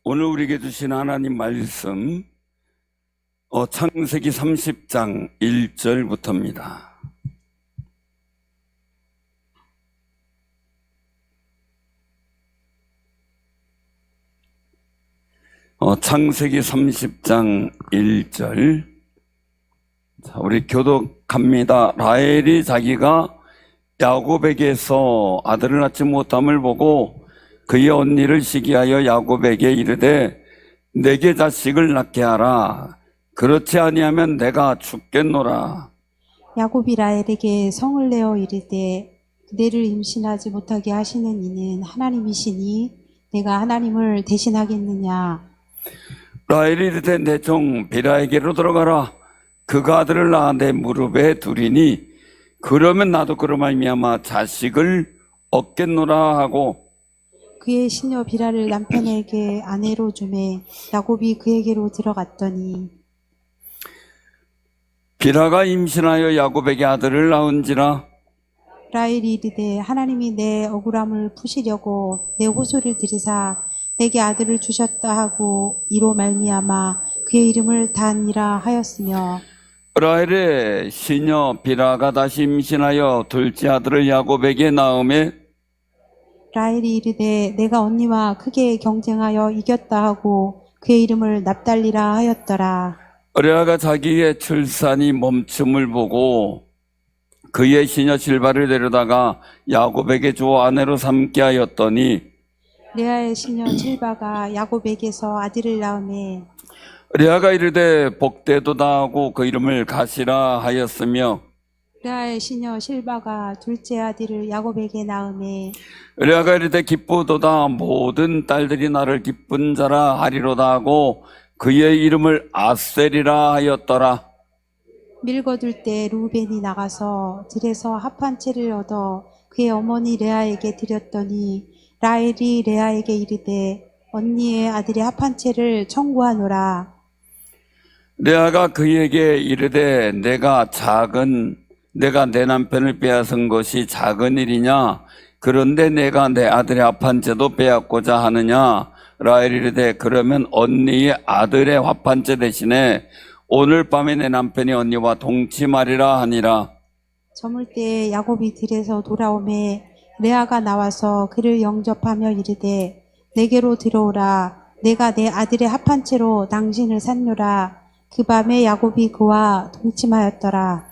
오늘 우리에게 주신 하나님 말씀 창세기 30장 1절부터입니다. 창세기 30장 1절. 자, 우리 교독합니다. 라헬이 자기가 야곱에게서 아들을 낳지 못함을 보고 그의 언니를 시기하여 야곱에게 이르되 내게 자식을 낳게 하라. 그렇지 아니하면 내가 죽겠노라. 야곱이 라헬에게 성을 내어 이르되 그대를 임신하지 못하게 하시는 이는 하나님이시니 내가 하나님을 대신하겠느냐. 라헬이 이르되 내 종 비라에게로 들어가라. 그가 아들을 낳아 내 무릎에 두리니 그러면 나도 그로 말미암아 자식을 얻겠노라 하고 그의 시녀 비라를 남편에게 아내로 주매 야곱이 그에게로 들어갔더니 비라가 임신하여 야곱에게 아들을 낳은지라. 라헬이 이르되 하나님이 내 억울함을 푸시려고 내 호소를 들으사 내게 아들을 주셨다 하고 이로 말미암아 그의 이름을 단이라 하였으며 라헬의 시녀 비라가 다시 임신하여 둘째 아들을 야곱에게 낳음에 라헬이 이르되 내가 언니와 크게 경쟁하여 이겼다 하고 그의 이름을 납달리라 하였더라. 레아가 자기의 출산이 멈춤을 보고 그의 시녀 실바를 데려다가 야곱에게 주어 아내로 삼게 하였더니 레아의 시녀 실바가 야곱에게서 아들을 낳음에 레아가 이르되 복되도다 하고 그 이름을 가시라 하였으며 레아의 시녀 실바가 둘째 아들을 야곱에게 낳음에 레아가 이르되 기쁘도다 모든 딸들이 나를 기쁜 자라 하리로다 하고 그의 이름을 아셀이라 하였더라. 밀거둘 때 루벤이 나가서 들에서 합 한 채를 얻어 그의 어머니 레아에게 드렸더니 라헬이 레아에게 이르되 언니의 아들의 합 한 채를 청구하노라. 레아가 그에게 이르되 내가 내 남편을 빼앗은 것이 작은 일이냐? 그런데 내가 내 아들의 합 한 채도 빼앗고자 하느냐? 라헬이 이르되 그러면 언니의 아들의 합 한 채 대신에 오늘 밤에 내 남편이 언니와 동침하리라 하니라. 저물 때 야곱이 들에서 돌아오매 레아가 나와서 그를 영접하며 이르되 내게로 들어오라. 내가 내 아들의 합 한 채로 당신을 샀노라. 그 밤에 야곱이 그와 동침하였더라.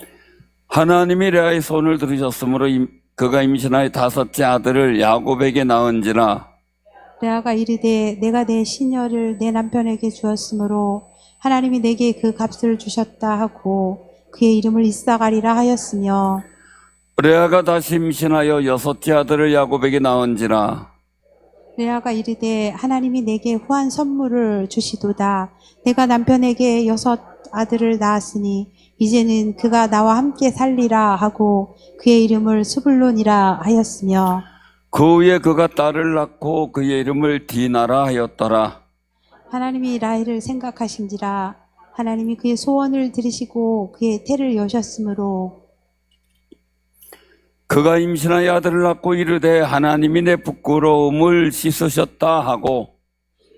하나님이 레아의 손을 들으셨으므로 그가 임신하여 다섯째 아들을 야곱에게 낳은지라. 레아가 이르되 내가 내 시녀를 내 남편에게 주었으므로 하나님이 내게 그 값을 주셨다 하고 그의 이름을 이사가리라 하였으며 레아가 다시 임신하여 여섯째 아들을 야곱에게 낳은지라. 레아가 이르되 하나님이 내게 후한 선물을 주시도다. 내가 남편에게 여섯 아들을 낳았으니 이제는 그가 나와 함께 살리라 하고 그의 이름을 스불론이라 하였으며 그 후에 그가 딸을 낳고 그의 이름을 디나라 하였더라. 하나님이 라헬을 생각하신지라 하나님이 그의 소원을 들으시고 그의 태를 여셨으므로 그가 임신하여 아들을 낳고 이르되 하나님이 내 부끄러움을 씻으셨다 하고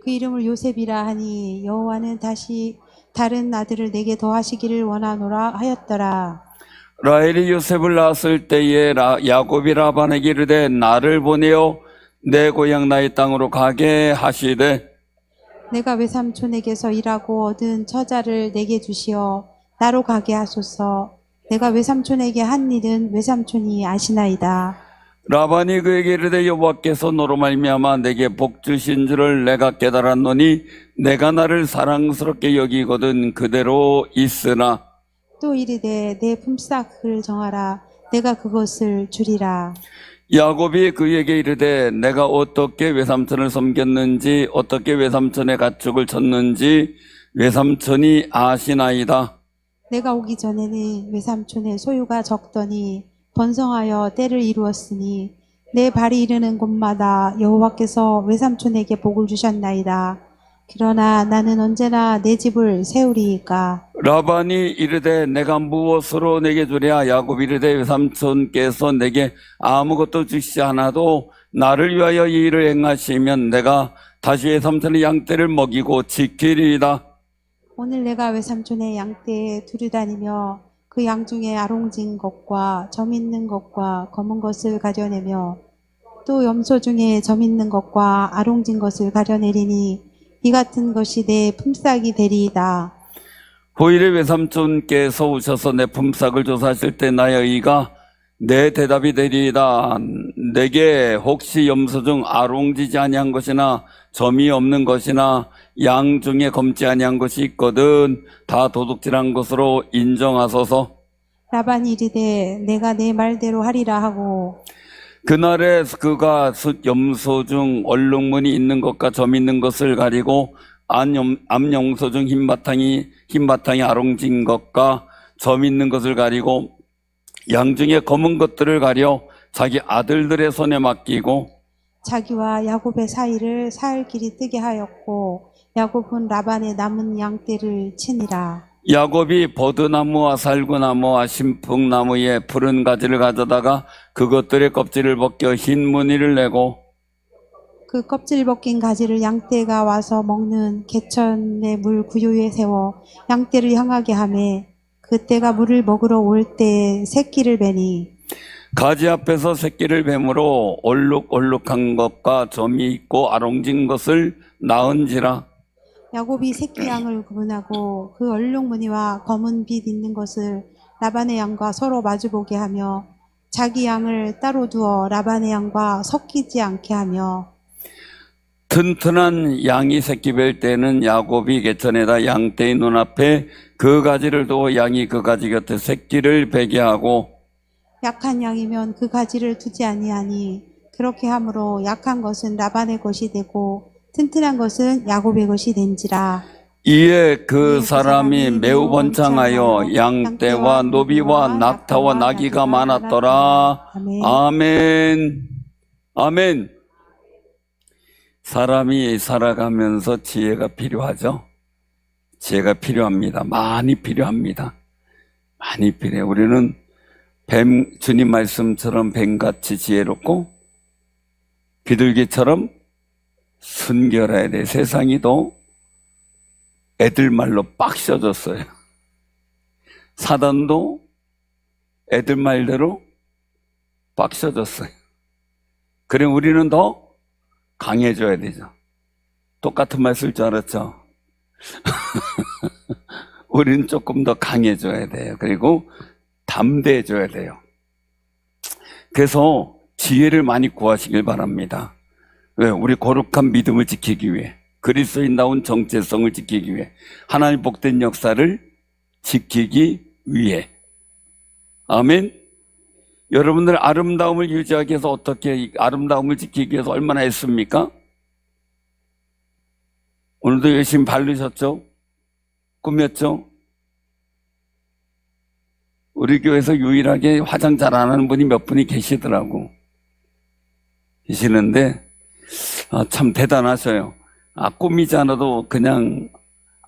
그 이름을 요셉이라 하니 여호와는 다시 다른 아들을 내게 더하시기를 원하노라 하였더라. 라헬이 요셉을 낳았을 때에 야곱이 라반에게 이르되 나를 보내어 내 고향 나의 땅으로 가게 하시되 내가 외삼촌에게서 일하고 얻은 처자를 내게 주시어 나로 가게 하소서. 내가 외삼촌에게 한 일은 외삼촌이 아시나이다. 라반이 그에게 이르되 여호와께서 너로 말미암아 내게 복 주신 줄을 내가 깨달았노니 내가 나를 사랑스럽게 여기거든 그대로 있으나 또 이르되 내 품삯을 정하라. 내가 그것을 주리라. 야곱이 그에게 이르되 내가 어떻게 외삼촌을 섬겼는지 어떻게 외삼촌의 가축을 쳤는지 외삼촌이 아시나이다. 내가 오기 전에는 외삼촌의 소유가 적더니 번성하여 때를 이루었으니 내 발이 이르는 곳마다 여호와께서 외삼촌에게 복을 주셨나이다. 그러나 나는 언제나 내 집을 세우리이까. 라반이 이르되 내가 무엇으로 내게 주랴. 야곱이 이르되 외삼촌께서 내게 아무것도 주시지 않아도 나를 위하여 이 일을 행하시면 내가 다시 외삼촌의 양떼를 먹이고 지키리이다. 오늘 내가 외삼촌의 양떼에 두루다니며 그 양 중에 아롱진 것과 점 있는 것과 검은 것을 가려내며 또 염소 중에 점 있는 것과 아롱진 것을 가려내리니 이 같은 것이 내 품삯이 되리이다. 후일에 외삼촌께서 오셔서 내 품삯을 조사하실 때 나의 의가 내 대답이 되리이다. 내게 혹시 염소 중 아롱지지 아니한 것이나 점이 없는 것이나 양 중에 검지 아니한 것이 있거든 다 도둑질한 것으로 인정하소서. 라반이 이르되 내가 내 말대로 하리라 하고 그날에 그가 염소 중 얼룩무늬 있는 것과 점 있는 것을 가리고 암염소 중 흰바탕이 아롱진 것과 점 있는 것을 가리고 양 중에 검은 것들을 가려 자기 아들들의 손에 맡기고 자기와 야곱의 사이를 사흘 길이 뜨게 하였고 야곱은 라반의 남은 양떼를 치니라. 야곱이 버드나무와 살구나무와 신풍나무의 푸른 가지를 가져다가 그것들의 껍질을 벗겨 흰 무늬를 내고 그 껍질 벗긴 가지를 양떼가 와서 먹는 개천의 물 구유에 세워 양떼를 향하게 하매 그때가 물을 먹으러 올 때에 새끼를 베니 가지 앞에서 새끼를 뱀으로 얼룩얼룩한 것과 점이 있고 아롱진 것을 낳은지라. 야곱이 새끼 양을 구분하고 그 얼룩무늬와 검은 빛 있는 것을 라반의 양과 서로 마주보게 하며 자기 양을 따로 두어 라반의 양과 섞이지 않게 하며 튼튼한 양이 새끼 뵐 때는 야곱이 개천에다 양떼의 눈앞에 그 가지를 두어 양이 그 가지 곁에 새끼를 베게 하고 약한 양이면 그 가지를 두지 아니하니 그렇게 함으로 약한 것은 라반의 것이 되고 튼튼한 것은 야곱의 것이 된지라. 이에 그 사람이 매우 번창하여 양떼와 노비와 낙타와 나귀가 많았더라. 아멘. 아멘. 사람이 살아가면서 지혜가 필요하죠. 지혜가 필요합니다. 많이 필요합니다. 많이 필요해요. 우리는 주님 말씀처럼 뱀같이 지혜롭고 비둘기처럼 순결해야 돼. 세상이 더 애들 말로 빡셔졌어요. 사단도 애들 말대로 빡셔졌어요. 그래 우리는 더 강해져야 되죠. 똑같은 말 쓸 줄 알았죠? 우리는 조금 더 강해져야 돼요. 그리고 담대해져야 돼요. 그래서 지혜를 많이 구하시길 바랍니다. 왜? 우리 거룩한 믿음을 지키기 위해, 그리스도인다운 정체성을 지키기 위해, 하나님 복된 역사를 지키기 위해. 아멘. 여러분들 아름다움을 유지하기 위해서 어떻게 아름다움을 지키기 위해서 얼마나 했습니까? 오늘도 열심히 바르셨죠? 꾸몄죠? 우리 교회에서 유일하게 화장 잘 안 하는 분이 몇 분이 계시는데 참 대단하셔요. 꾸미지 않아도 그냥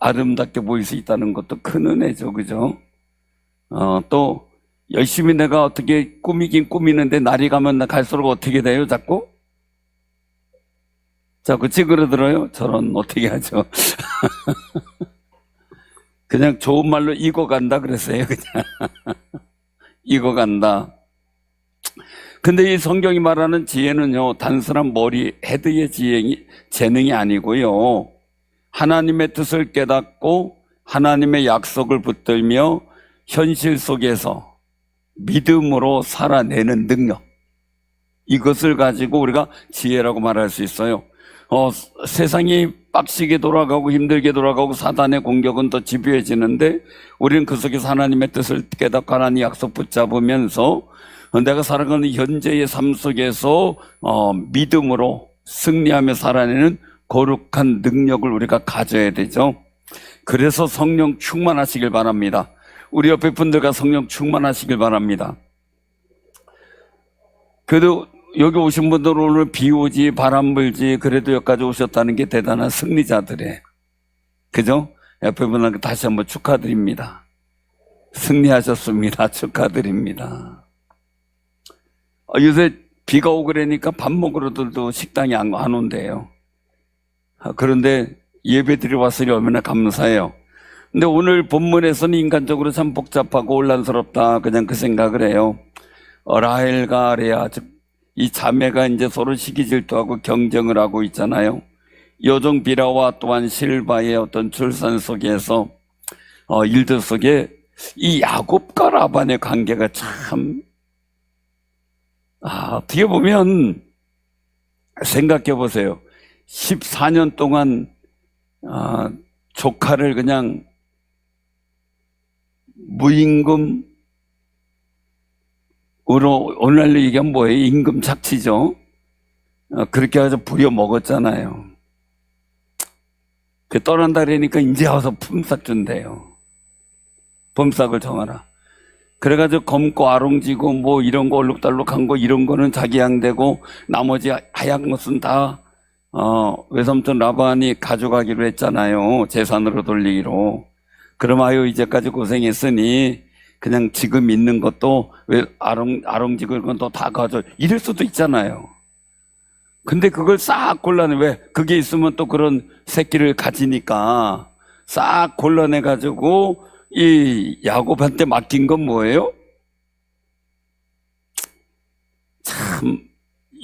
아름답게 보일 수 있다는 것도 큰 은혜죠. 그죠? 또 열심히 내가 어떻게 꾸미긴 꾸미는데 날이 가면 갈수록 어떻게 돼요? 자꾸 찌그러들어요. 저런 어떻게 하죠? 그냥 좋은 말로 익어간다 그랬어요. 그냥 익어간다. 근데 이 성경이 말하는 지혜는요, 단순한 머리 헤드의 재능이 아니고요, 하나님의 뜻을 깨닫고 하나님의 약속을 붙들며 현실 속에서 믿음으로 살아내는 능력, 이것을 가지고 우리가 지혜라고 말할 수 있어요. 세상이 빡시게 돌아가고 힘들게 돌아가고 사단의 공격은 더 집요해지는데 우리는 그 속에서 하나님의 뜻을 깨닫고 하나님의 약속 붙잡으면서 내가 살아가는 현재의 삶 속에서 믿음으로 승리하며 살아내는 거룩한 능력을 우리가 가져야 되죠. 그래서 성령 충만하시길 바랍니다. 우리 옆에 분들과 성령 충만하시길 바랍니다. 그래도 여기 오신 분들은 오늘 비 오지 바람 불지 그래도 여기까지 오셨다는 게 대단한 승리자들이에요. 그죠? 옆에 분들께 다시 한번 축하드립니다. 승리하셨습니다. 축하드립니다. 요새 비가 오고 그러니까 밥 먹으러들도 식당이 안 온대요. 그런데 예배 드려 왔으니 얼마나 감사해요. 근데 오늘 본문에서는 인간적으로 참 복잡하고 혼란스럽다. 그냥 그 생각을 해요. 라헬과 레아, 즉, 이 자매가 이제 서로 시기 질투하고 경쟁을 하고 있잖아요. 여종 비라와 또한 실바의 어떤 출산 속에서, 일들 속에 이 야곱과 라반의 관계가 참, 어떻게 보면 생각해 보세요. 14년 동안, 조카를 그냥 무임금으로, 오늘날로 얘기하면 뭐예요? 임금 착취죠. 그렇게 해서 부려먹었잖아요. 그 떠난다 그러니까 이제 와서 품삯 준대요. 품삯을 정하라. 그래가지고 검고 아롱지고 뭐 이런 거 얼룩달룩한 거 이런 거는 자기 양되고 나머지 하얀 것은 다 외삼촌 라반이 가져가기로 했잖아요. 재산으로 돌리기로. 그럼 아유 이제까지 고생했으니 그냥 지금 있는 것도 왜 아롱지고 이런 건 또 다 가져 이럴 수도 있잖아요. 근데 그걸 싹 골라내. 왜? 그게 있으면 또 그런 새끼를 가지니까 싹 골라내가지고 이 야곱한테 맡긴 건 뭐예요? 참,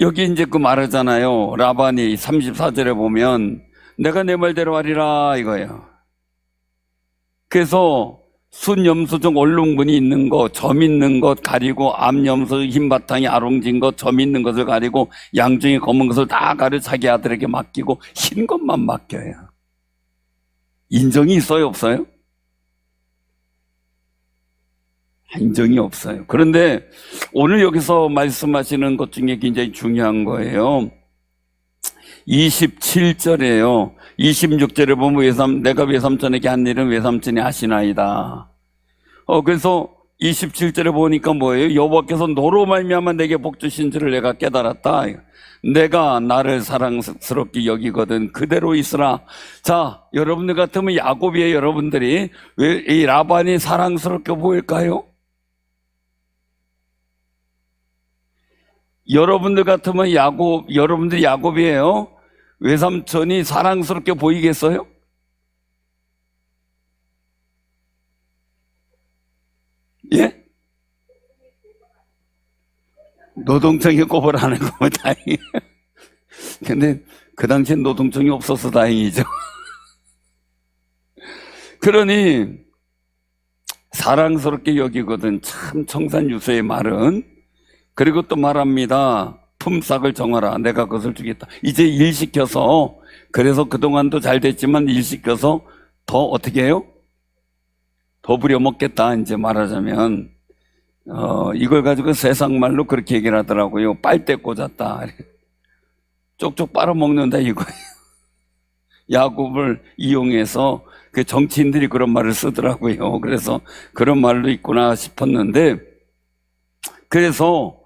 여기 이제 그 말하잖아요. 라반이 34절에 보면 내가 내 말대로 하리라 이거예요. 그래서 순염소 중 얼룩무늬 있는 거, 점 있는 것 가리고, 암염소 흰 바탕이 아롱진 것, 점 있는 것을 가리고, 양중에 검은 것을 다 가려 자기 아들에게 맡기고 흰 것만 맡겨요. 인정이 있어요, 없어요? 인정이 없어요. 그런데 오늘 여기서 말씀하시는 것 중에 굉장히 중요한 거예요. 27절에요. 26절에 보면 내가 외삼촌에게 한 일은 외삼촌이 하시나이다. 그래서 27절에 보니까 뭐예요? 여호와께서 너로 말미암아 내게 복 주신 줄을 내가 깨달았다. 내가 나를 사랑스럽게 여기거든 그대로 있으라. 자, 여러분들 같으면 야곱이에요. 여러분들이 왜 이 라반이 사랑스럽게 보일까요? 여러분들 같으면 여러분들이 야곱이에요. 외삼촌이 사랑스럽게 보이겠어요? 예? 노동청이 꼽으라는 거면 다행이에요. 근데 그 당시엔 노동청이 없어서 다행이죠. 그러니 사랑스럽게 여기거든. 참 청산유수의 말은. 그리고 또 말합니다. 품삯을 정하라. 내가 그것을 주겠다. 이제 일시켜서, 그래서 그동안도 잘 됐지만 일시켜서 더 어떻게 해요? 더 부려먹겠다. 이제 말하자면 이걸 가지고 세상 말로 그렇게 얘기를 하더라고요. 빨대 꽂았다. 쪽쪽 빨아먹는다 이거예요. 야곱을 이용해서 그 정치인들이 그런 말을 쓰더라고요. 그래서 그런 말도 있구나 싶었는데, 그래서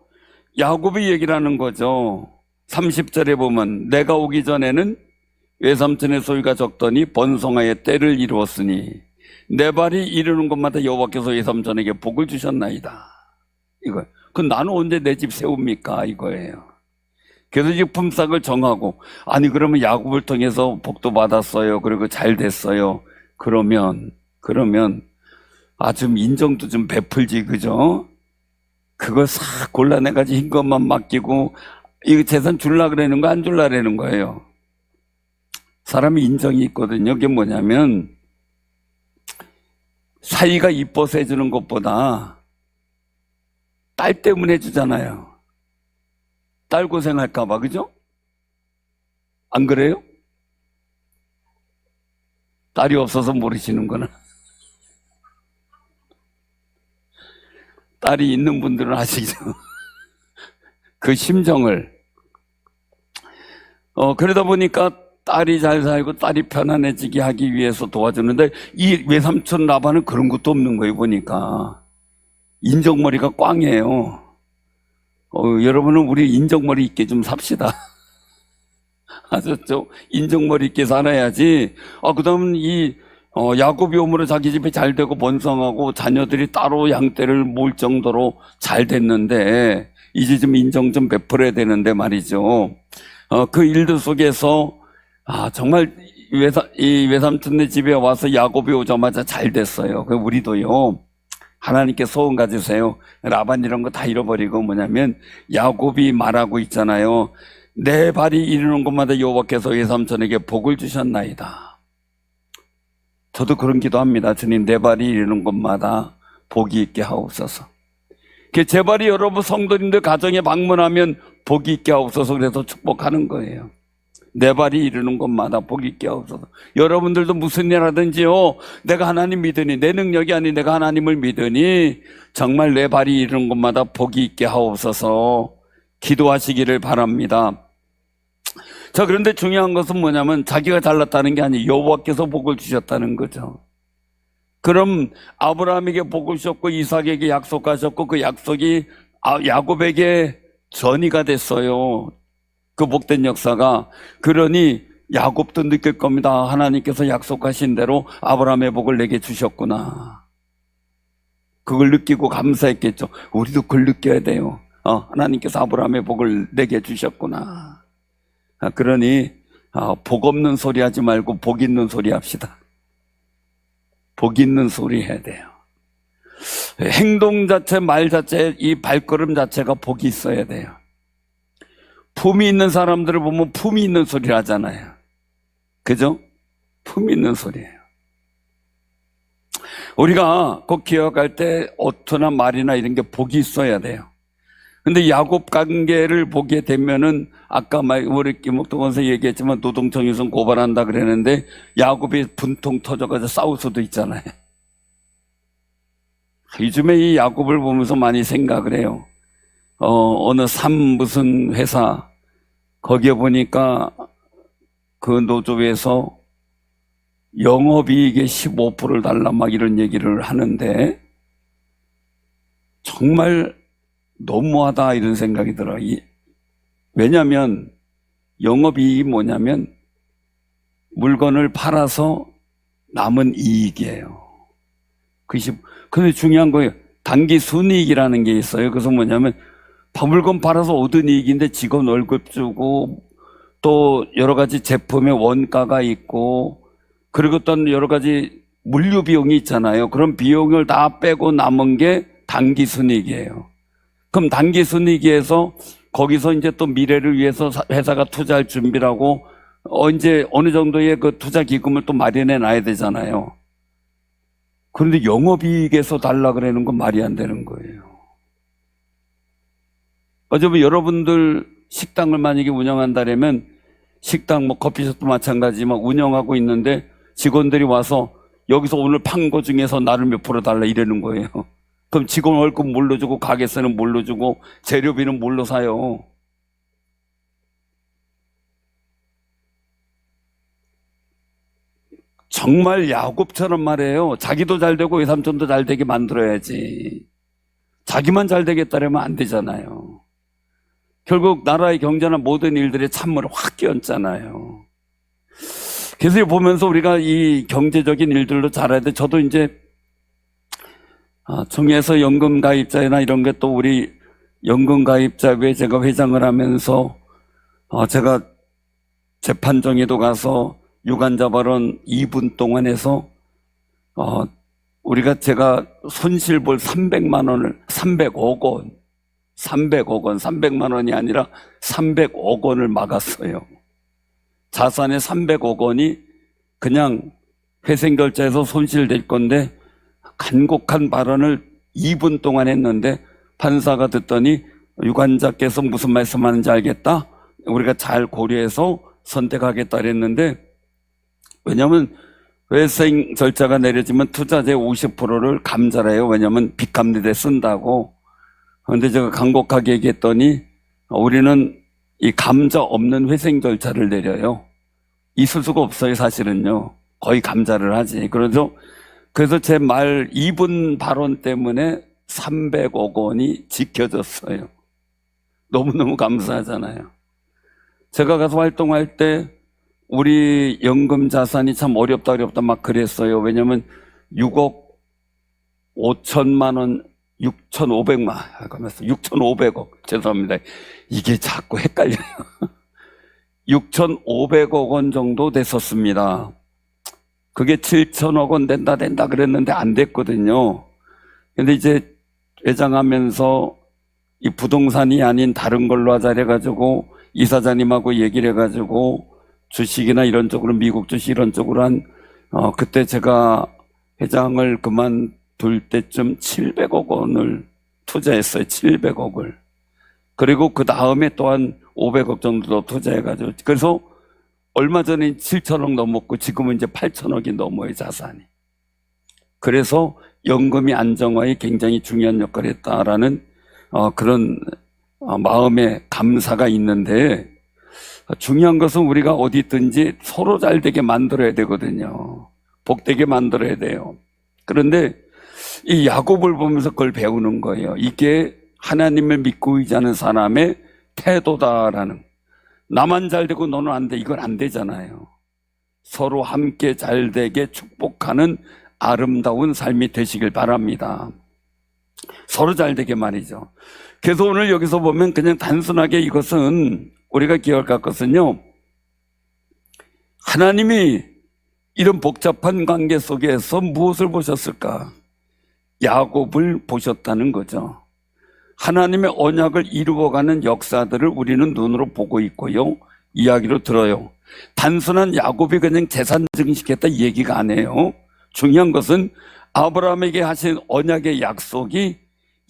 야곱이 얘기를 하는 거죠. 30절에 보면 내가 오기 전에는 외삼촌의 소유가 적더니 번성하여 때를 이루었으니 내 발이 이르는 곳마다 여호와께서 외삼촌에게 복을 주셨나이다. 이거. 그럼 나는 언제 내 집 세웁니까? 이거예요. 그래서 이 품삯을 정하고, 아니 그러면 야곱을 통해서 복도 받았어요. 그리고 잘 됐어요. 그러면 좀 인정도 좀 베풀지, 그죠? 그걸 싹 골라내가지고 흰 것만 맡기고 이거 재산 줄라 그러는 거 안 줄라 그러는 거예요. 사람이 인정이 있거든요. 그게 뭐냐면 사이가 이뻐서 해주는 것보다 딸 때문에 해주잖아요. 딸 고생할까 봐, 그죠? 안 그래요? 딸이 없어서 모르시는구나. 딸이 있는 분들은 아시죠? 그 심정을. 그러다 보니까 딸이 잘 살고 딸이 편안해지게 하기 위해서 도와주는데, 이 외삼촌 라반은 그런 것도 없는 거예요, 보니까. 인정머리가 꽝이에요. 여러분은 우리 인정머리 있게 좀 삽시다. 아셨죠? 인정머리 있게 살아야지. 그 다음은 야곱이 오므로 자기 집이 잘 되고 번성하고 자녀들이 따로 양떼를 몰 정도로 잘 됐는데, 이제 좀 인정 좀 베풀어야 되는데 말이죠. 그 일들 속에서 정말 이 외삼촌네 집에 와서 야곱이 오자마자 잘 됐어요. 그 우리도요. 하나님께 소원 가지세요. 라반 이런 거 다 잃어버리고 뭐냐면 야곱이 말하고 있잖아요. 내 발이 이르는 곳마다 여호와께서 외삼촌에게 복을 주셨나이다. 저도 그런 기도합니다. 주님, 내 발이 이르는 곳마다 복이 있게 하옵소서. 제 발이 여러분 성도님들 가정에 방문하면 복이 있게 하옵소서. 그래서 축복하는 거예요. 내 발이 이르는 곳마다 복이 있게 하옵소서. 여러분들도 무슨 일 하든지요, 내가 하나님 믿으니, 내 능력이 아닌 내가 하나님을 믿으니 정말 내 발이 이르는 곳마다 복이 있게 하옵소서 기도하시기를 바랍니다. 자, 그런데 중요한 것은 뭐냐면 자기가 잘났다는 게 아니에요. 여호와께서 복을 주셨다는 거죠. 그럼 아브라함에게 복을 주셨고 이삭에게 약속하셨고 그 약속이 야곱에게 전이가 됐어요. 그 복된 역사가. 그러니 야곱도 느낄 겁니다. 하나님께서 약속하신 대로 아브라함의 복을 내게 주셨구나. 그걸 느끼고 감사했겠죠. 우리도 그걸 느껴야 돼요. 하나님께서 아브라함의 복을 내게 주셨구나. 그러니 복 없는 소리 하지 말고 복 있는 소리 합시다. 복 있는 소리 해야 돼요. 행동 자체, 말 자체, 이 발걸음 자체가 복이 있어야 돼요. 품이 있는 사람들을 보면 품이 있는 소리를 하잖아요. 그죠? 품이 있는 소리예요. 우리가 꼭 기억할 때 어투나 말이나 이런 게 복이 있어야 돼요. 근데 야곱 관계를 보게 되면은 아까 우리 김옥동 얘기했지만 노동청에서 고발한다 그랬는데 야곱이 분통 터져가지고 싸울 수도 있잖아요. 요즘에 이 야곱을 보면서 많이 생각을 해요. 어느 무슨 회사 거기에 보니까 그 노조에서 영업이익의 15%를 달라 막 이런 얘기를 하는데 정말 너무하다 이런 생각이 들어요. 왜냐하면 영업이익이 뭐냐면 물건을 팔아서 남은 이익이에요. 근데 중요한 거예요. 단기 순이익이라는 게 있어요. 그래서 뭐냐면 물건 팔아서 얻은 이익인데 직원 월급 주고 또 여러 가지 제품의 원가가 있고 그리고 또 여러 가지 물류 비용이 있잖아요. 그런 비용을 다 빼고 남은 게 단기 순이익이에요. 그럼 단기 순이익에서 거기서 이제 또 미래를 위해서 회사가 투자할 준비를 하고 이제 어느 정도의 그 투자 기금을 또 마련해 놔야 되잖아요. 그런데 영업이익에서 달라 그러는 건 말이 안 되는 거예요. 어차피 여러분들 식당을 만약에 운영한다면 식당 커피숍도 마찬가지지만 운영하고 있는데 직원들이 와서 여기서 오늘 판 거 중에서 나를 몇 프로 달라 이러는 거예요. 그럼 직원 월급 뭘로 주고 가게세는 뭘로 주고 재료비는 뭘로 사요? 정말 야곱처럼 말해요. 자기도 잘 되고 외삼촌도 잘 되게 만들어야지. 자기만 잘 되겠다면 안 되잖아요. 결국 나라의 경제나 모든 일들에 찬물을 확 끼얹잖아요. 그래서 보면서 우리가 이 경제적인 일들도 잘해야 돼. 저도 이제 중에서 연금 가입자나 이런 게 또 우리 연금 가입자회 제가 회장을 하면서 제가 재판정에도 가서 유관자 발언 2분 동안 해서 제가 손실 볼 300만 원을 300억 원 300만 원이 아니라 300억 원을 막았어요. 자산의 300억 원이 그냥 회생결제해서 손실될 건데 간곡한 발언을 2분 동안 했는데 판사가 듣더니 유관자께서 무슨 말씀하는지 알겠다. 우리가 잘 고려해서 선택하겠다 그랬는데 왜냐하면 회생 절차가 내려지면 투자자의 50%를 감자를 해요. 왜냐하면 빚 갚는 데 쓴다고. 그런데 제가 간곡하게 얘기했더니 우리는 이 감자 없는 회생 절차를 내려요. 있을 수가 없어요. 사실은요. 거의 감자를 하지. 그래서 제 말 2분 발언 때문에 300억 원이 지켜졌어요. 너무너무 감사하잖아요. 제가 가서 활동할 때 우리 연금 자산이 참 어렵다 막 그랬어요. 왜냐면 6억 5천만 원, 6,500억 죄송합니다. 이게 자꾸 헷갈려요. 6,500억 원 정도 됐었습니다. 그게 7천억 원 된다 그랬는데 안 됐거든요. 근데 이제 회장하면서 이 부동산이 아닌 다른 걸로 하자 해가지고 이사장님하고 얘기를 해가지고 주식이나 이런 쪽으로 미국 주식 이런 쪽으로 그때 제가 회장을 그만둘 때쯤 700억 원을 투자했어요. 700억을. 그리고 그 다음에 또한 500억 정도 투자해가지고 그래서 얼마 전에 7천억 넘었고 지금은 이제 8천억이 넘어요, 자산이. 그래서 연금이 안정화에 굉장히 중요한 역할을 했다라는 그런 마음의 감사가 있는데, 중요한 것은 우리가 어디 있든지 서로 잘 되게 만들어야 되거든요. 복되게 만들어야 돼요. 그런데 이 야곱을 보면서 그걸 배우는 거예요. 이게 하나님을 믿고 의지하는 사람의 태도다라는. 나만 잘 되고 너는 안 돼. 이건 안 되잖아요. 서로 함께 잘 되게 축복하는 아름다운 삶이 되시길 바랍니다. 서로 잘 되게 말이죠. 그래서 오늘 여기서 보면 그냥 단순하게 이것은 우리가 기억할 것은요, 하나님이 이런 복잡한 관계 속에서 무엇을 보셨을까? 야곱을 보셨다는 거죠. 하나님의 언약을 이루어가는 역사들을 우리는 눈으로 보고 있고요, 이야기로 들어요. 단순한 야곱이 그냥 재산 증식했다 이 얘기가 아니에요. 중요한 것은 아브라함에게 하신 언약의 약속이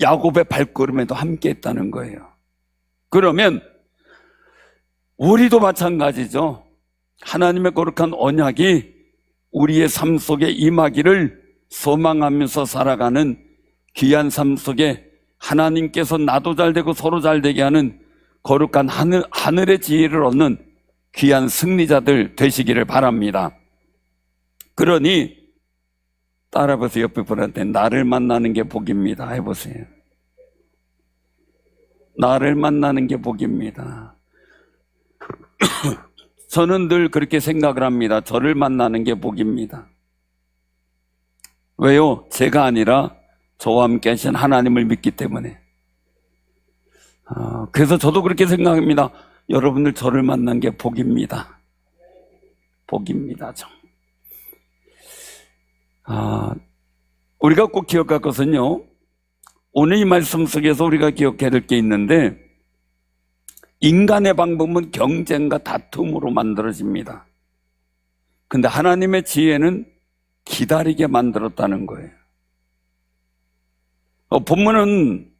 야곱의 발걸음에도 함께 했다는 거예요. 그러면 우리도 마찬가지죠. 하나님의 거룩한 언약이 우리의 삶 속에 임하기를 소망하면서 살아가는 귀한 삶 속에 하나님께서 나도 잘 되고 서로 잘 되게 하는 거룩한 하늘의 지혜를 얻는 귀한 승리자들 되시기를 바랍니다. 그러니 따라해보세요. 옆에 분한테 나를 만나는 게 복입니다 해보세요. 나를 만나는 게 복입니다. 저는 늘 그렇게 생각을 합니다. 저를 만나는 게 복입니다. 왜요? 제가 아니라 저와 함께 하신 하나님을 믿기 때문에. 그래서 저도 그렇게 생각합니다. 여러분들 저를 만난 게 복입니다. 복입니다. 우리가 꼭 기억할 것은요, 오늘 이 말씀 속에서 우리가 기억해야 될 게 있는데, 인간의 방법은 경쟁과 다툼으로 만들어집니다. 근데 하나님의 지혜는 기다리게 만들었다는 거예요. 본문은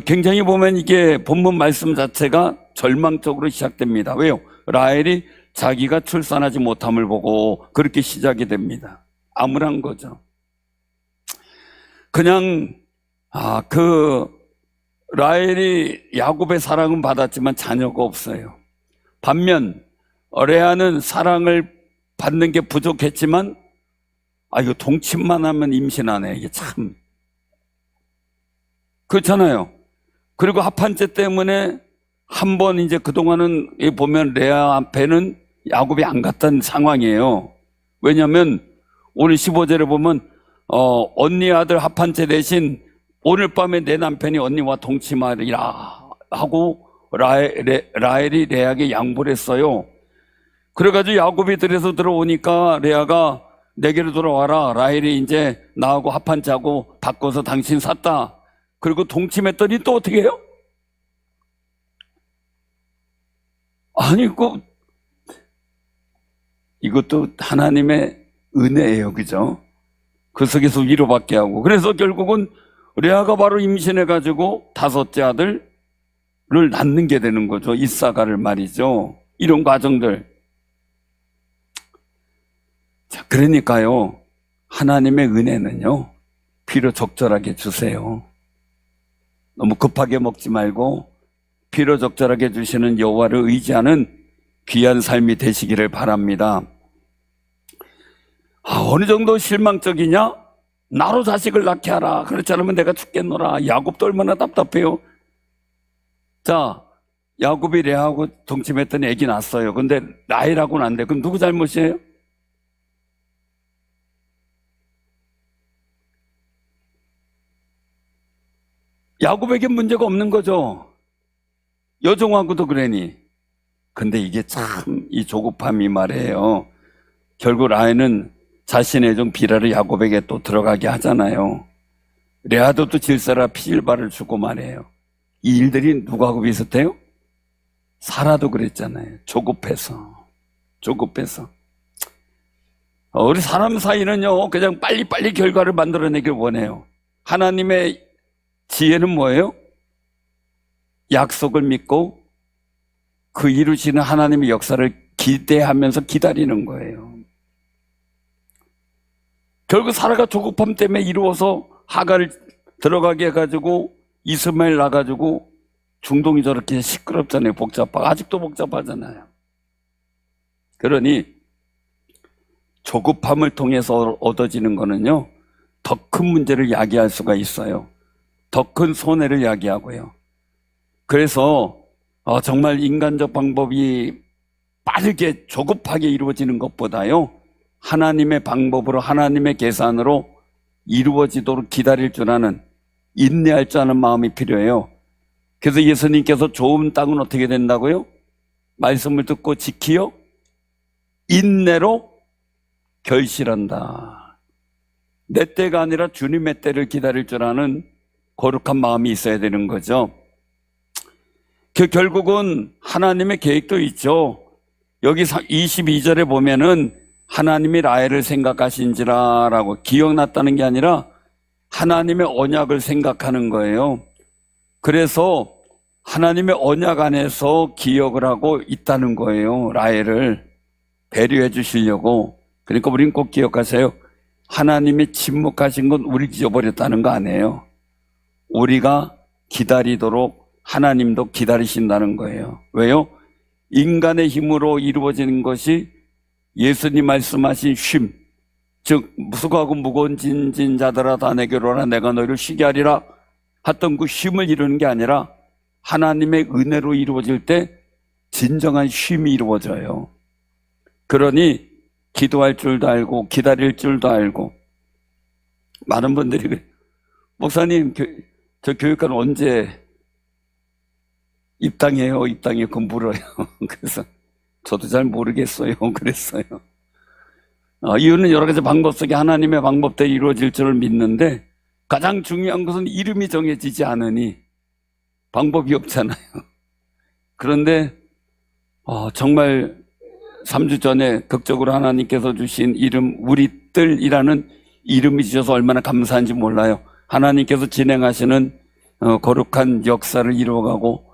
굉장히 보면 이게 본문 말씀 자체가 절망적으로 시작됩니다. 왜요? 라헬이 자기가 출산하지 못함을 보고 그렇게 시작이 됩니다. 암울한 거죠. 그냥 라헬이 야곱의 사랑은 받았지만 자녀가 없어요. 반면 레아는 사랑을 받는 게 부족했지만 이거 동침만 하면 임신하네. 이게 참 그렇잖아요. 그리고 합한째 때문에 한 번 이제 그동안은 보면 레아 앞에는 야곱이 안 갔던 상황이에요. 왜냐하면 오늘 15절에 보면 언니 아들 합한째 대신 오늘 밤에 내 남편이 언니와 동침하리라 하고 라헬이 레아에게 양보를 했어요. 그래가지고 야곱이 들에서 들어오니까 레아가 내게로 돌아와라. 라헬이 이제 나하고 합한째하고 바꿔서 당신 샀다. 그리고 동침했더니 또 어떻게 해요? 아니, 이것도 하나님의 은혜예요. 그죠? 그 속에서 위로받게 하고. 그래서 결국은 레아가 바로 임신해가지고 다섯째 아들을 낳는 게 되는 거죠. 이사가를 말이죠. 이런 과정들. 자, 그러니까요, 하나님의 은혜는요, 필요 적절하게 주세요. 너무 급하게 먹지 말고 필요 적절하게 주시는 여호와를 의지하는 귀한 삶이 되시기를 바랍니다. 어느 정도 실망적이냐? 나로 자식을 낳게 하라. 그렇지 않으면 내가 죽겠노라. 야곱도 얼마나 답답해요. 자, 야곱이 레아하고 동침했더니 애기 낳았어요. 근데 라헬하고는 안 돼. 그럼 누구 잘못이에요? 야곱에게 문제가 없는 거죠. 여종하고도 그러니. 근데 이게 참 이 조급함이 말이에요. 결국 라헬은 자신의 종 비라를 야곱에게 또 들어가게 하잖아요. 레아도 또 질사라 피질바를 주고 말이에요. 이 일들이 누구하고 비슷해요? 사라도 그랬잖아요. 조급해서. 우리 사람 사이는요, 그냥 빨리빨리 결과를 만들어내길 원해요. 하나님의 지혜는 뭐예요? 약속을 믿고 그 이루시는 하나님의 역사를 기대하면서 기다리는 거예요. 결국 사라가 조급함 때문에 이루어서 하가를 들어가게 해가지고 이스마엘 나가지고 중동이 저렇게 시끄럽잖아요. 복잡하고 아직도 복잡하잖아요. 그러니 조급함을 통해서 얻어지는 거는요, 더 큰 문제를 야기할 수가 있어요. 더 큰 손해를 야기하고요. 그래서 정말 인간적 방법이 빠르게 조급하게 이루어지는 것보다요, 하나님의 방법으로 하나님의 계산으로 이루어지도록 기다릴 줄 아는, 인내할 줄 아는 마음이 필요해요. 그래서 예수님께서 좋은 땅은 어떻게 된다고요? 말씀을 듣고 지키어 인내로 결실한다. 내 때가 아니라 주님의 때를 기다릴 줄 아는 거룩한 마음이 있어야 되는 거죠. 결국은 하나님의 계획도 있죠. 여기 22절에 보면은 하나님이 라헬을 생각하신지라라고, 기억났다는 게 아니라 하나님의 언약을 생각하는 거예요. 그래서 하나님의 언약 안에서 기억을 하고 있다는 거예요. 라헬을 배려해 주시려고. 그러니까 우리는 꼭 기억하세요. 하나님이 침묵하신 건 우리 잊어버렸다는 거 아니에요. 우리가 기다리도록 하나님도 기다리신다는 거예요. 왜요? 인간의 힘으로 이루어지는 것이 예수님 말씀하신 쉼, 즉 수고하고 무거운 짐진 자들아 다 내게로 오라 내가 너희를 쉬게 하리라 했던 그 쉼을 이루는 게 아니라 하나님의 은혜로 이루어질 때 진정한 쉼이 이루어져요. 그러니 기도할 줄도 알고 기다릴 줄도 알고. 많은 분들이 그래요. 목사님, 저 교육관 언제 입당해요? 그 물어요. 그래서 저도 잘 모르겠어요. 그랬어요. 이유는 여러 가지 방법 속에 하나님의 방법대로 이루어질 줄을 믿는데, 가장 중요한 것은 이름이 정해지지 않으니 방법이 없잖아요. 그런데 정말 3주 전에 극적으로 하나님께서 주신 이름, 우리 뜰이라는 이름이 주셔서 얼마나 감사한지 몰라요. 하나님께서 진행하시는 거룩한 역사를 이루어가고,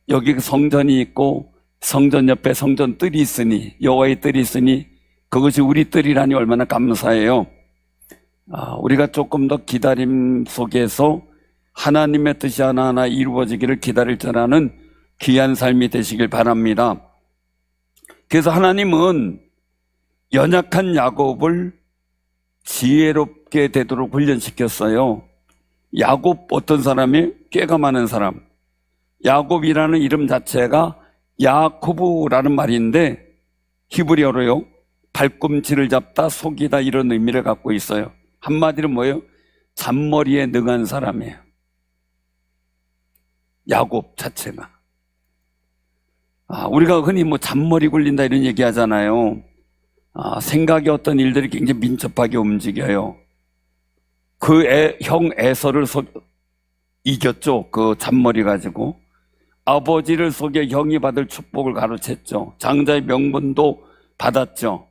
여기 성전이 있고 성전 옆에 성전 뜰이 있으니, 여호와의 뜰이 있으니 그것이 우리 뜰이라니 얼마나 감사해요. 우리가 조금 더 기다림 속에서 하나님의 뜻이 하나하나 이루어지기를 기다릴 줄 아는 귀한 삶이 되시길 바랍니다. 그래서 하나님은 연약한 야곱을 지혜롭게 되도록 훈련시켰어요. 야곱 어떤 사람이? 꾀가 많은 사람. 야곱이라는 이름 자체가 야코브라는 말인데 히브리어로요, 발꿈치를 잡다, 속이다, 이런 의미를 갖고 있어요. 한마디로 뭐예요? 잔머리에 능한 사람이에요. 야곱 자체가. 우리가 흔히 잔머리 굴린다 이런 얘기 하잖아요. 생각의 어떤 일들이 굉장히 민첩하게 움직여요. 그 형 에서를 이겼죠. 그 잔머리 가지고. 아버지를 속여 형이 받을 축복을 가로챘죠. 장자의 명분도 받았죠.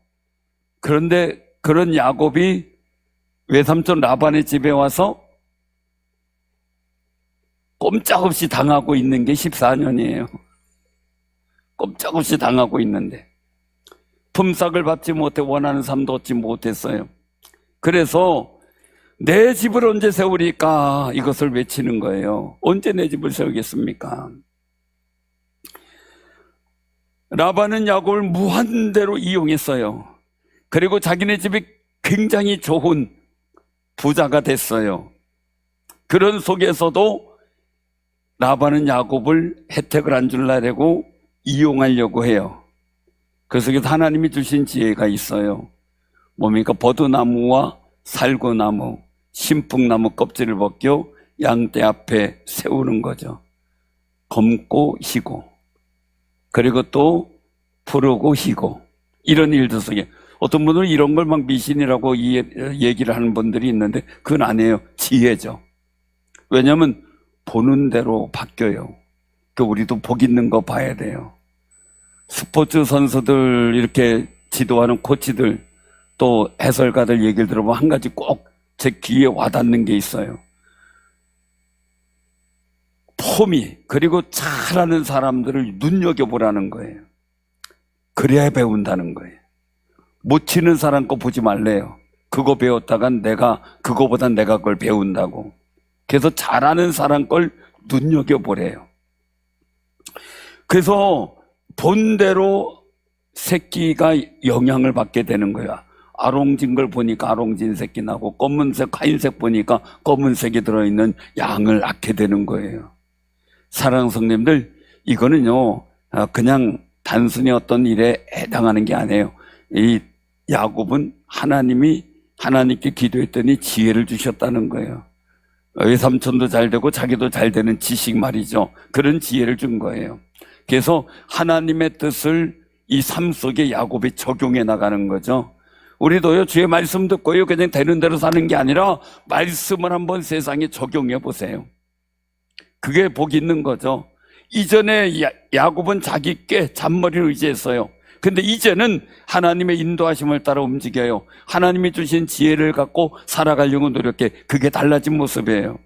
그런데 그런 야곱이 외삼촌 라반의 집에 와서 꼼짝없이 당하고 있는 게 14년이에요. 꼼짝없이 당하고 있는데 품삯을 받지 못해 원하는 삶도 얻지 못했어요. 그래서 내 집을 언제 세우리까 이것을 외치는 거예요. 언제 내 집을 세우겠습니까? 라반은 야곱을 무한대로 이용했어요. 그리고 자기네 집이 굉장히 좋은 부자가 됐어요. 그런 속에서도 라반은 야곱을 혜택을 안 주려고 이용하려고 해요. 그 속에서 하나님이 주신 지혜가 있어요. 뭡니까? 버드나무와 살구나무, 신풍나무 껍질을 벗겨 양떼 앞에 세우는 거죠. 검고 희고. 그리고 또 푸르고 희고 이런 일들 속에 어떤 분들은 이런 걸 막 미신이라고 얘기를 하는 분들이 있는데 그건 아니에요. 지혜죠. 왜냐하면 보는 대로 바뀌어요. 그 우리도 복 있는 거 봐야 돼요. 스포츠 선수들 이렇게 지도하는 코치들 또 해설가들 얘기를 들어보면 한 가지 꼭 제 귀에 와닿는 게 있어요. 폼이 그리고 잘하는 사람들을 눈여겨보라는 거예요. 그래야 배운다는 거예요. 못 치는 사람 거 보지 말래요. 그거 배웠다간 그거보단 내가 그걸 배운다고. 그래서 잘하는 사람 걸 눈여겨보래요. 그래서 본대로 새끼가 영향을 받게 되는 거야. 아롱진 걸 보니까 아롱진 새끼 나고 검은색, 하얀색 보니까 검은색이 들어있는 양을 낳게 되는 거예요. 사랑하는 성님들, 이거는요 그냥 단순히 어떤 일에 해당하는 게 아니에요. 이 야곱은 하나님께 기도했더니 지혜를 주셨다는 거예요. 외삼촌도 잘 되고 자기도 잘 되는 지식 말이죠. 그런 지혜를 준 거예요. 그래서 하나님의 뜻을 이 삶 속에 야곱이 적용해 나가는 거죠. 우리도요 주의 말씀 듣고요 그냥 되는 대로 사는 게 아니라 말씀을 한번 세상에 적용해 보세요. 그게 복 있는 거죠. 이전에 야곱은 자기 꾀 잔머리를 의지했어요. 근데 이제는 하나님의 인도하심을 따라 움직여요. 하나님이 주신 지혜를 갖고 살아가려고 노력해. 그게 달라진 모습이에요.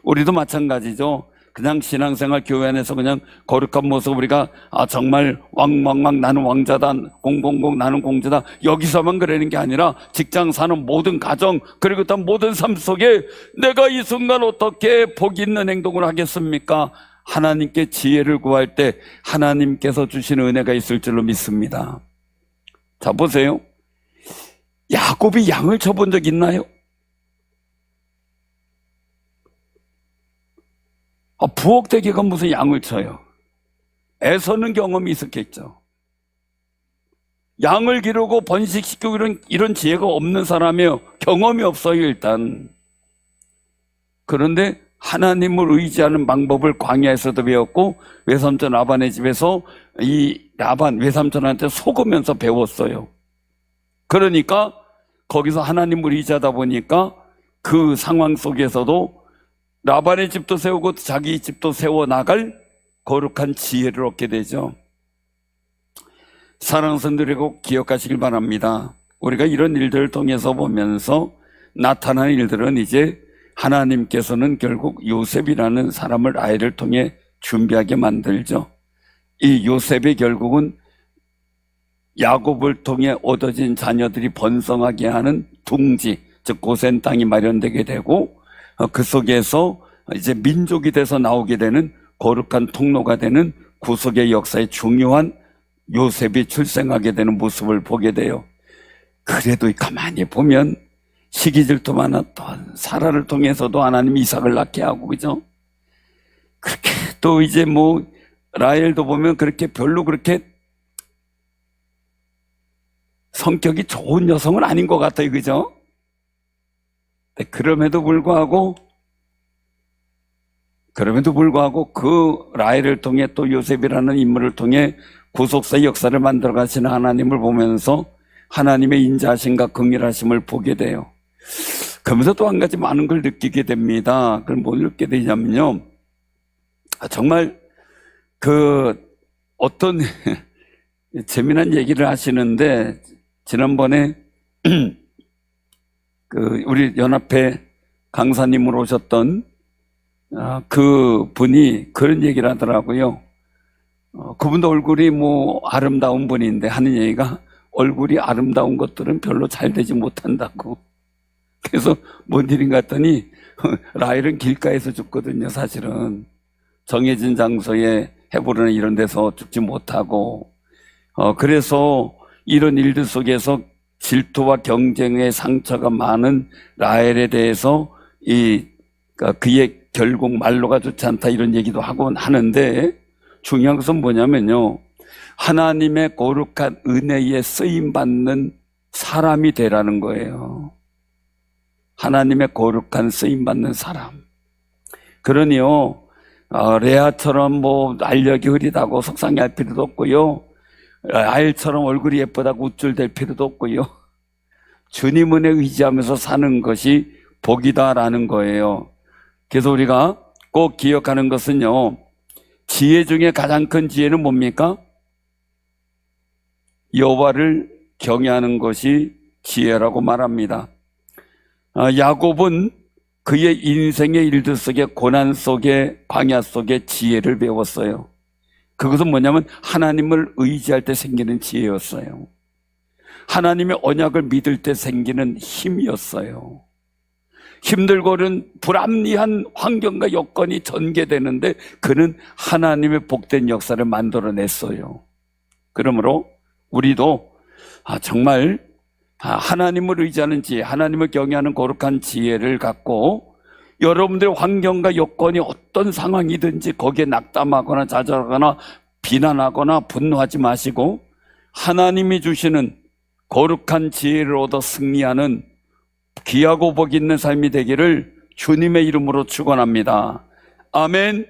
우리도 마찬가지죠. 그냥 신앙생활 교회 안에서 그냥 거룩한 모습 우리가 정말 왕왕왕 나는 왕자다, 공공공 나는 공주다 여기서만 그러는 게 아니라 직장 사는 모든 가정 그리고 또 모든 삶 속에 내가 이 순간 어떻게 복 있는 행동을 하겠습니까? 하나님께 지혜를 구할 때 하나님께서 주시는 은혜가 있을 줄로 믿습니다. 자 보세요. 야곱이 양을 쳐본 적 있나요? 부엌대기가 무슨 양을 쳐요. 애서는 경험이 있었겠죠. 양을 기르고 번식시키고 이런 지혜가 없는 사람이에요. 경험이 없어요 일단. 그런데 하나님을 의지하는 방법을 광야에서도 배웠고 외삼촌 라반의 집에서 이 라반 외삼촌한테 속으면서 배웠어요. 그러니까 거기서 하나님을 의지하다 보니까 그 상황 속에서도 라반의 집도 세우고 자기 집도 세워나갈 거룩한 지혜를 얻게 되죠. 사랑하는 성도들이 꼭 기억하시길 바랍니다. 우리가 이런 일들을 통해서 보면서 나타나는 일들은 이제 하나님께서는 결국 요셉이라는 사람을 아이를 통해 준비하게 만들죠. 이 요셉이 결국은 야곱을 통해 얻어진 자녀들이 번성하게 하는 둥지, 즉 고센 땅이 마련되게 되고 그 속에서 이제 민족이 돼서 나오게 되는 거룩한 통로가 되는 구속의 역사에 중요한 요셉이 출생하게 되는 모습을 보게 돼요. 그래도 가만히 보면 시기질투 많았던 사라를 통해서도 하나님이 이삭을 낳게 하고 그죠? 그렇게 또 이제 라헬도 보면 그렇게 별로 그렇게 성격이 좋은 여성은 아닌 것 같아요. 그죠? 그럼에도 불구하고 그 라헬을 통해 또 요셉이라는 인물을 통해 구속사의 역사를 만들어 가시는 하나님을 보면서 하나님의 인자하심과 긍휼하심을 보게 돼요. 그러면서 또 한 가지 많은 걸 느끼게 됩니다. 그걸 뭘 느끼게 되냐면요. 정말 어떤 재미난 얘기를 하시는데 지난번에 우리 연합회 강사님으로 오셨던 그 분이 그런 얘기를 하더라고요. 그분도 얼굴이 아름다운 분인데 하는 얘기가 얼굴이 아름다운 것들은 별로 잘 되지 못한다고. 그래서 뭔 일인가 했더니 라헬은 길가에서 죽거든요. 사실은 정해진 장소에 헤브론 이런 데서 죽지 못하고 그래서 이런 일들 속에서 질투와 경쟁의 상처가 많은 라헬에 대해서 그의 결국 말로가 좋지 않다 이런 얘기도 하곤 하는데 중요한 것은 뭐냐면요. 하나님의 거룩한 은혜에 쓰임받는 사람이 되라는 거예요. 하나님의 거룩한 쓰임받는 사람. 그러니요, 레아처럼 뭐 알력이 흐리다고 속상해할 필요도 없고요. 아일처럼 얼굴이 예쁘다고 우쭐댈 필요도 없고요. 주님 은혜 의지하면서 사는 것이 복이다라는 거예요. 그래서 우리가 꼭 기억하는 것은요, 지혜 중에 가장 큰 지혜는 뭡니까? 여호와를 경외하는 것이 지혜라고 말합니다. 야곱은 그의 인생의 일들 속에, 고난 속에, 광야 속에 지혜를 배웠어요. 그것은 뭐냐면 하나님을 의지할 때 생기는 지혜였어요. 하나님의 언약을 믿을 때 생기는 힘이었어요. 힘들고는 불합리한 환경과 여건이 전개되는데 그는 하나님의 복된 역사를 만들어냈어요. 그러므로 우리도 정말 하나님을 의지하는 지혜, 하나님을 경외하는 거룩한 지혜를 갖고 여러분들의 환경과 여건이 어떤 상황이든지 거기에 낙담하거나 좌절하거나 비난하거나 분노하지 마시고 하나님이 주시는 거룩한 지혜를 얻어 승리하는 귀하고 복 있는 삶이 되기를 주님의 이름으로 축원합니다. 아멘.